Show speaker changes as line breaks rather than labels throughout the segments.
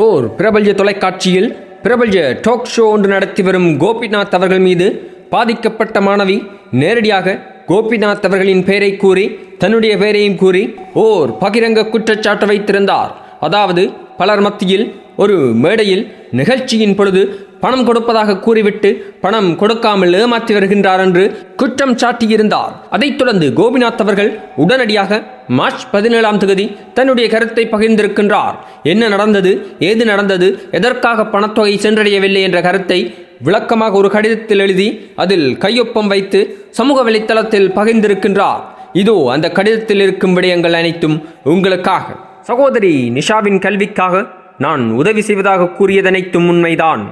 ஓர் பிரபல்ய தொலைக்காட்சியில் பிரபல்ய talk show ஒன்று நடத்தி வரும் கோபிநாத் அவர்கள் மீது பாதிக்கப்பட்ட மாணவி நேரடியாக கோபிநாத் அவர்களின் பெயரை கூறி தன்னுடைய பெயரையும் கூறி ஓர் பகிரங்க குற்றச்சாட்டு வைத்திருந்தார். அதாவது பலர் மத்தியில் ஒரு மேடையில் நிகழ்ச்சியின் பொழுது பணம் கொடுப்பதாக கூறிவிட்டு பணம் கொடுக்காமல் ஏமாற்றி வருகின்றார் என்று குற்றம் சாட்டியிருந்தார். அதைத் தொடர்ந்து கோபிநாத் அவர்கள் உடனடியாக மார்ச் 17 தன்னுடைய கருத்தை பகிர்ந்திருக்கின்றார். என்ன நடந்தது, ஏது நடந்தது, எதற்காக பணத்தொகை சென்றடையவில்லை என்ற கருத்தை விளக்கமாக ஒரு கடிதத்தில் எழுதி அதில் கையொப்பம் வைத்து சமூக வலைத்தளத்தில் பகிர்ந்திருக்கின்றார். இதோ அந்த கடிதத்தில் இருக்கும் விடயங்கள் அனைத்தும் உங்களுக்காக. சகோதரி நிஷாவின் கல்விக்காக நான் உதவி செய்வதாக கூறியதனைத்தும் உண்மைதான்.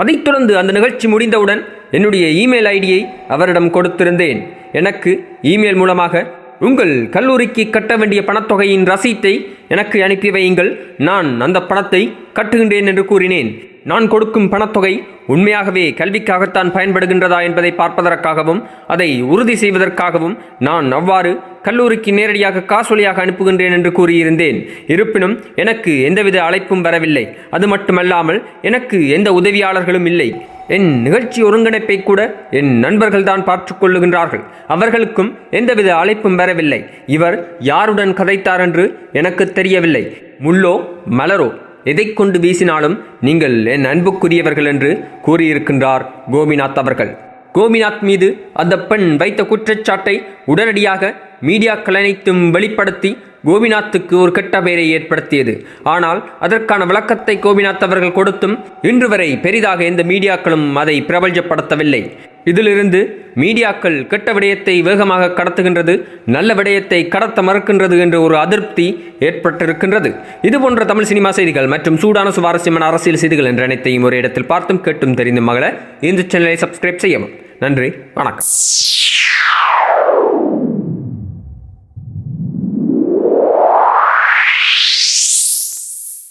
அதைத் தொடர்ந்து அந்த நிகழ்ச்சி முடிந்தவுடன் என்னுடைய இமெயில் ஐடியை அவரிடம் கொடுத்திருந்தேன். எனக்கு இமெயில் மூலமாக உங்கள் கல்லூரிக்கு கட்ட வேண்டிய பணத்தொகையின் ரசீட்டை எனக்கு அனுப்பி வையுங்கள், நான் அந்த பணத்தை கட்டுகின்றேன் என்று கூறினேன். நான் கொடுக்கும் பணத்தொகை உண்மையாகவே கல்விக்காகத்தான் பயன்படுகின்றதா என்பதை பார்ப்பதற்காகவும் அதை உறுதி செய்வதற்காகவும் நான் அவ்வாறு கல்லூரிக்கு நேரடியாக காசோலியாக அனுப்புகின்றேன் என்று கூறியிருந்தேன். இருப்பினும் எனக்கு எந்தவித அழைப்பும் வரவில்லை. அது மட்டுமல்லாமல் எனக்கு எந்த உதவியாளர்களும் இல்லை. என் நிகழ்ச்சி ஒருங்கிணைப்பை கூட என் நண்பர்கள் தான் பார்த்து கொள்ளுகின்றார்கள். அவர்களுக்கும் எந்தவித அழைப்பும் வரவில்லை. இவர் யாருடன் கதைத்தார் என்று எனக்கு தெரியவில்லை. முள்ளோ மலரோ எதை கொண்டு வீசினாலும் நீங்கள் என் அன்புக்குரியவர்கள் என்று கூறியிருக்கின்றார் கோபிநாத் அவர்கள். கோபிநாத் மீது அந்த பெண் வைத்த குற்றச்சாட்டை உடனடியாக மீடியாக்கள் அனைத்தும் வெளிப்படுத்தி கோபிநாத்துக்கு ஒரு கெட்ட பெயரை ஏற்படுத்தியது. ஆனால் அதற்கான விளக்கத்தை கோபிநாத் அவர்கள் கொடுத்தும் இன்று வரை பெரிதாக எந்த மீடியாக்களும் அதை பிரபலப்படுத்தவில்லை. இதிலிருந்து மீடியாக்கள் கெட்ட விடயத்தை வேகமாக கடத்துகின்றது, நல்ல விடயத்தை கடத்த மறுக்கின்றது என்ற ஒரு அதிருப்தி ஏற்பட்டிருக்கின்றது. இதுபோன்ற தமிழ் சினிமா செய்திகள் மற்றும் சூடான சுவாரஸ்யமான அரசியல் செய்திகள் என்ற அனைத்தையும் ஒரு இடத்தில் பார்த்தும் கேட்டும் தெரிந்தும் மகள இந்த சேனலை சப்ஸ்கிரைப் செய்யவும். நன்றி, வணக்கம்.